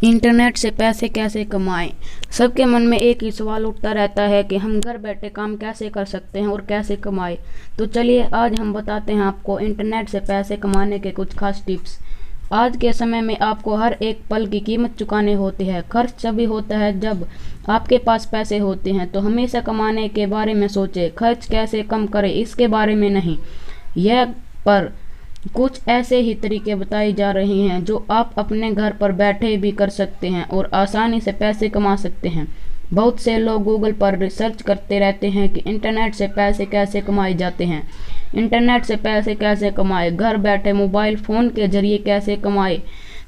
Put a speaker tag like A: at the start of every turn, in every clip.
A: Internet से पैसे कैसे कमाएं। सबके मन में एक ही सवाल उठता रहता है कि हम घर बैठे काम कैसे कर सकते हैं और कैसे कमाएं। तो चलिए आज हम बताते हैं आपको इंटरनेट से पैसे कमाने के कुछ खास टिप्स। आज के समय में आपको हर एक पल की कीमत चुकानी होती है। खर्च तभी होता है जब आपके पास पैसे होते हैं, तो हमेशा कमाने के बारे में सोचें, खर्च कैसे कम करें इसके बारे में नहीं। यह पर कुछ ऐसे ही तरीके बताए जा रहे हैं जो आप अपने घर पर बैठे भी कर सकते हैं और आसानी से पैसे कमा सकते हैं। बहुत से लोग गूगल पर रिसर्च करते रहते हैं कि इंटरनेट से पैसे कैसे कमाए जाते हैं। इंटरनेट से पैसे कैसे कमाए, घर बैठे मोबाइल फ़ोन के जरिए कैसे कमाए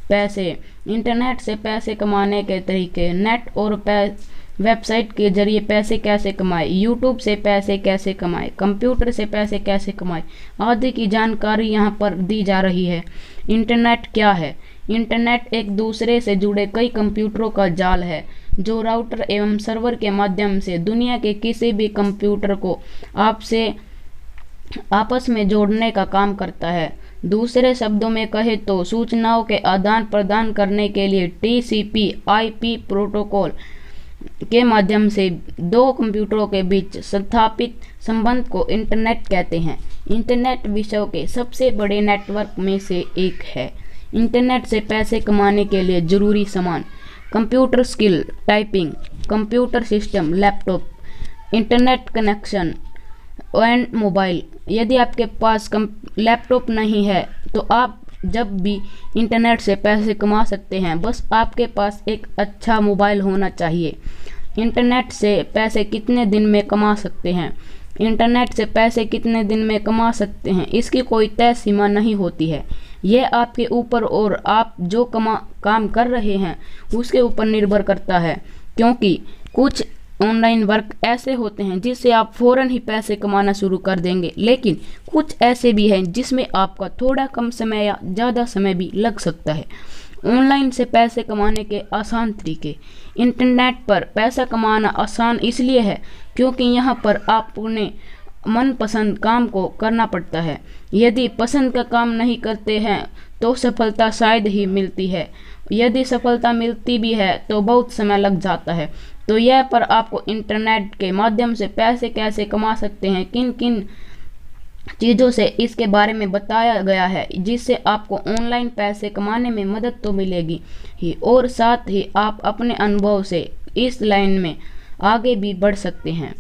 A: पैसे। इंटरनेट से पैसे कमाने के तरीके, नेट और वेबसाइट के जरिए पैसे कैसे कमाएं, यूट्यूब से पैसे कैसे कमाएं, कंप्यूटर से पैसे कैसे कमाएं आदि की जानकारी यहाँ पर दी जा रही है। इंटरनेट क्या है? इंटरनेट एक दूसरे से जुड़े कई कंप्यूटरों का जाल है जो राउटर एवं सर्वर के माध्यम से दुनिया के किसी भी कंप्यूटर को आपसे आपस में जोड़ने का काम करता है। दूसरे शब्दों में कहे तो सूचनाओं के आदान प्रदान करने के लिए TCP/IP प्रोटोकॉल के माध्यम से दो कंप्यूटरों के बीच स्थापित संबंध को इंटरनेट कहते हैं। इंटरनेट विश्व के सबसे बड़े नेटवर्क में से एक है। इंटरनेट से पैसे कमाने के लिए जरूरी सामान: computer skill, typing, computer system, laptop, internet connection and mobile. यदि आपके पास लैपटॉप नहीं है तो आप जब भी इंटरनेट से पैसे कमा सकते हैं, बस आपके पास एक अच्छा मोबाइल होना चाहिए। इंटरनेट से पैसे कितने दिन में कमा सकते हैं? इंटरनेट से पैसे कितने दिन में कमा सकते हैं इसकी कोई तय सीमा नहीं होती है। यह आपके ऊपर और आप जो काम कर रहे हैं उसके ऊपर निर्भर करता है, क्योंकि कुछ ऑनलाइन वर्क ऐसे होते हैं जिससे आप फ़ौरन ही पैसे कमाना शुरू कर देंगे, लेकिन कुछ ऐसे भी हैं जिसमें आपका थोड़ा कम समय या ज़्यादा समय भी लग सकता है। ऑनलाइन से पैसे कमाने के आसान तरीके। इंटरनेट पर पैसा कमाना आसान इसलिए है क्योंकि यहाँ पर आपने मनपसंद काम को करना पड़ता है। यदि पसंद का काम नहीं करते हैं तो सफलता शायद ही मिलती है। यदि सफलता मिलती भी है तो बहुत समय लग जाता है। तो यह पर आपको इंटरनेट के माध्यम से पैसे कैसे कमा सकते हैं, किन किन चीज़ों से इसके बारे में बताया गया है, जिससे आपको ऑनलाइन पैसे कमाने में मदद तो मिलेगी ही और साथ ही आप अपने अनुभव से इस लाइन में आगे भी बढ़ सकते हैं।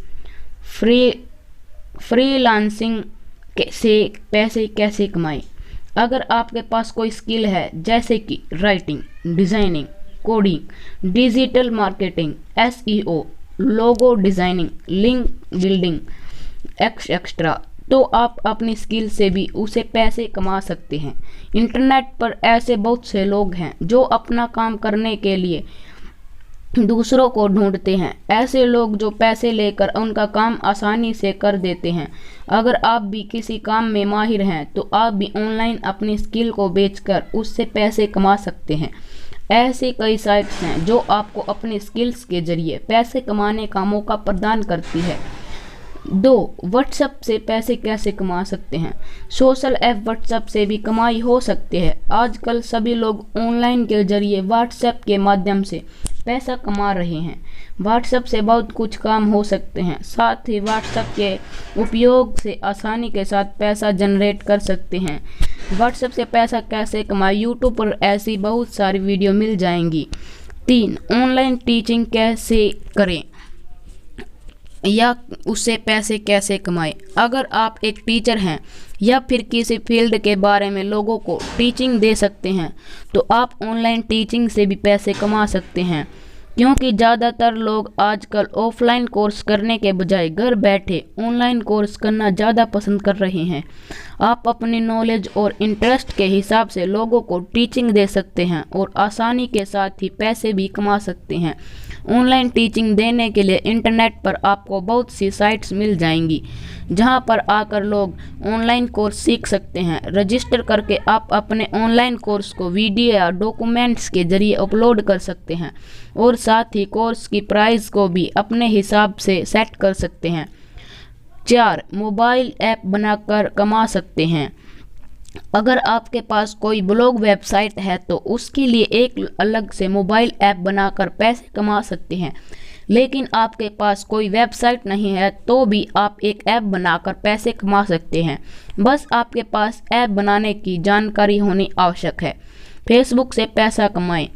A: फ्रीलांसिंग से पैसे कैसे कमाएं। अगर आपके पास कोई स्किल है जैसे कि writing, designing, coding, digital marketing, SEO, logo designing, link building extra, तो आप अपनी स्किल से भी उसे पैसे कमा सकते हैं। इंटरनेट पर ऐसे बहुत से लोग हैं जो अपना काम करने के लिए दूसरों को ढूंढते हैं, ऐसे लोग जो पैसे लेकर उनका काम आसानी से कर देते हैं। अगर आप भी किसी काम में माहिर हैं तो आप भी ऑनलाइन अपनी स्किल को बेचकर उससे पैसे कमा सकते हैं। ऐसी कई साइट्स हैं जो आपको अपनी स्किल्स के जरिए पैसे कमाने का मौका प्रदान करती है। 2. व्हाट्सएप से पैसे कैसे कमा सकते हैं। सोशल ऐप व्हाट्सएप से भी कमाई हो सकती है। आजकल सभी लोग ऑनलाइन के जरिए व्हाट्सएप के माध्यम से पैसा कमा रहे हैं। व्हाट्सएप से बहुत कुछ काम हो सकते हैं। साथ ही व्हाट्सएप के उपयोग से आसानी के साथ पैसा जनरेट कर सकते हैं। व्हाट्सएप से पैसा कैसे कमाएं, यूट्यूब पर ऐसी बहुत सारी वीडियो मिल जाएंगी। 3. ऑनलाइन टीचिंग कैसे करें या उससे पैसे कैसे कमाएं। अगर आप एक टीचर हैं या फिर किसी फील्ड के बारे में लोगों को टीचिंग दे सकते हैं तो आप ऑनलाइन टीचिंग से भी पैसे कमा सकते हैं, क्योंकि ज़्यादातर लोग आजकल ऑफलाइन कोर्स करने के बजाय घर बैठे ऑनलाइन कोर्स करना ज़्यादा पसंद कर रहे हैं। आप अपनी नॉलेज और इंटरेस्ट के हिसाब से लोगों को टीचिंग दे सकते हैं और आसानी के साथ ही पैसे भी कमा सकते हैं। ऑनलाइन टीचिंग देने के लिए इंटरनेट पर आपको बहुत सी साइट्स मिल जाएंगी जहां पर आकर लोग ऑनलाइन कोर्स सीख सकते हैं। रजिस्टर करके आप अपने ऑनलाइन कोर्स को वीडियो या डॉक्यूमेंट्स के जरिए अपलोड कर सकते हैं और साथ ही कोर्स की प्राइस को भी अपने हिसाब से सेट कर सकते हैं। 4. मोबाइल ऐप बनाकर कमा सकते हैं। अगर आपके पास कोई ब्लॉग वेबसाइट है तो उसके लिए एक अलग से मोबाइल ऐप बनाकर पैसे कमा सकते हैं। लेकिन आपके पास कोई वेबसाइट नहीं है तो भी आप एक ऐप बनाकर पैसे कमा सकते हैं। बस आपके पास ऐप बनाने की जानकारी होनी आवश्यक है। फेसबुक से पैसा कमाएं।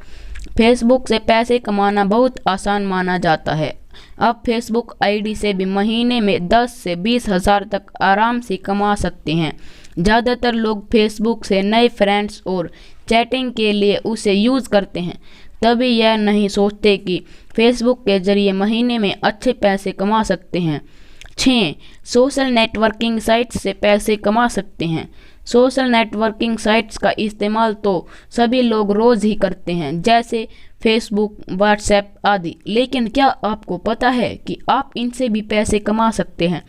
A: फेसबुक से पैसे कमाना बहुत आसान माना जाता है। आप फेसबुक आईडी से भी महीने में 10 से 20 हज़ार तक आराम से कमा सकते हैं। ज़्यादातर लोग फेसबुक से नए फ्रेंड्स और चैटिंग के लिए उसे यूज़ करते हैं, तभी यह नहीं सोचते कि फेसबुक के जरिए महीने में अच्छे पैसे कमा सकते हैं। 6. सोशल नेटवर्किंग साइट्स से पैसे कमा सकते हैं। सोशल नेटवर्किंग साइट्स का इस्तेमाल तो सभी लोग रोज़ ही करते हैं, जैसे फेसबुक, व्हाट्सएप आदि। लेकिन क्या आपको पता है कि आप इनसे भी पैसे कमा सकते हैं?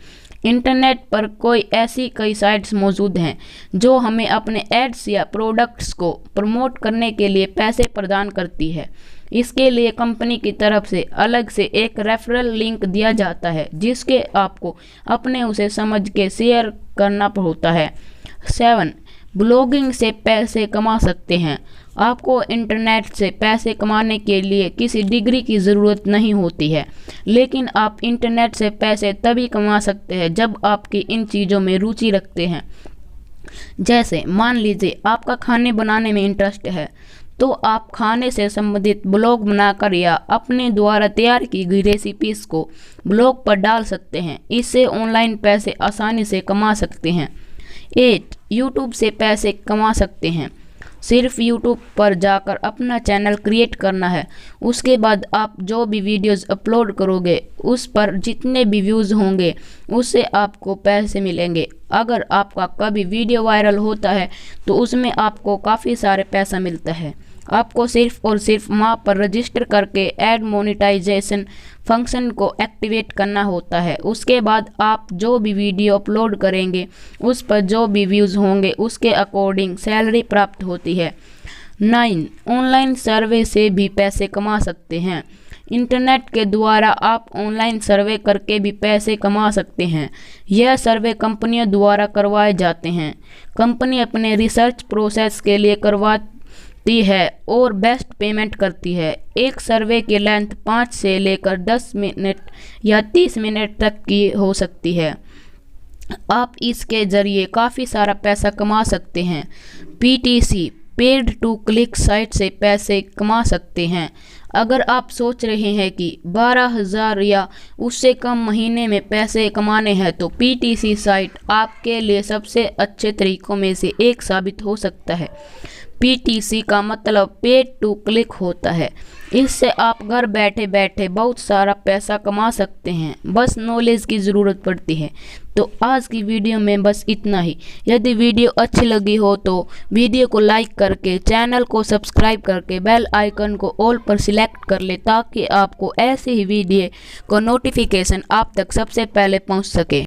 A: इंटरनेट पर कई साइट्स मौजूद हैं जो हमें अपने एड्स या प्रोडक्ट्स को प्रमोट करने के लिए पैसे प्रदान करती है। इसके लिए कंपनी की तरफ से अलग से एक रेफरल लिंक दिया जाता है, जिसके आपको अपने उसे समझ के शेयर करना होता है। 7. ब्लॉगिंग से पैसे कमा सकते हैं। आपको इंटरनेट से पैसे कमाने के लिए किसी डिग्री की ज़रूरत नहीं होती है, लेकिन आप इंटरनेट से पैसे तभी कमा सकते हैं जब आपकी इन चीज़ों में रुचि रखते हैं। जैसे मान लीजिए आपका खाने बनाने में इंटरेस्ट है, तो आप खाने से संबंधित ब्लॉग बनाकर या अपने द्वारा तैयार की गई रेसिपीज़ को ब्लॉग पर डाल सकते हैं। इससे ऑनलाइन पैसे आसानी से कमा सकते हैं। 8. यूट्यूब से पैसे कमा सकते हैं। सिर्फ यूट्यूब पर जाकर अपना चैनल क्रिएट करना है। उसके बाद आप जो भी वीडियोस अपलोड करोगे उस पर जितने भी व्यूज़ होंगे उससे आपको पैसे मिलेंगे। अगर आपका कभी वीडियो वायरल होता है तो उसमें आपको काफ़ी सारे पैसा मिलता है। आपको सिर्फ और सिर्फ वहाँ पर रजिस्टर करके ऐड मोनेटाइजेशन फंक्शन को एक्टिवेट करना होता है। उसके बाद आप जो भी वीडियो अपलोड करेंगे उस पर जो भी व्यूज़ होंगे उसके अकॉर्डिंग सैलरी प्राप्त होती है। 9. ऑनलाइन सर्वे से भी पैसे कमा सकते हैं। इंटरनेट के द्वारा आप ऑनलाइन सर्वे करके भी पैसे कमा सकते हैं। यह सर्वे कंपनियों द्वारा करवाए जाते हैं। कंपनी अपने रिसर्च प्रोसेस के लिए करवाती है और बेस्ट पेमेंट करती है। एक सर्वे की लेंथ 5 से लेकर 10 मिनट या 30 मिनट तक की हो सकती है। आप इसके ज़रिए काफ़ी सारा पैसा कमा सकते हैं। PTC paid to click site से पैसे कमा सकते हैं। अगर आप सोच रहे हैं कि 12,000 या उससे कम महीने में पैसे कमाने हैं तो PTC साइट आपके लिए सबसे अच्छे तरीकों में से एक साबित हो सकता है। PTC का मतलब पेड टू क्लिक होता है। इससे आप घर बैठे बैठे बहुत सारा पैसा कमा सकते हैं, बस नॉलेज की ज़रूरत पड़ती है। तो आज की वीडियो में बस इतना ही। यदि वीडियो अच्छी लगी हो तो वीडियो को लाइक करके चैनल को सब्सक्राइब करके बेल आइकन को ऑल पर सिलेक्ट कर ले, ताकि आपको ऐसे ही वीडियो को नोटिफिकेशन आप तक सबसे पहले पहुंच सके।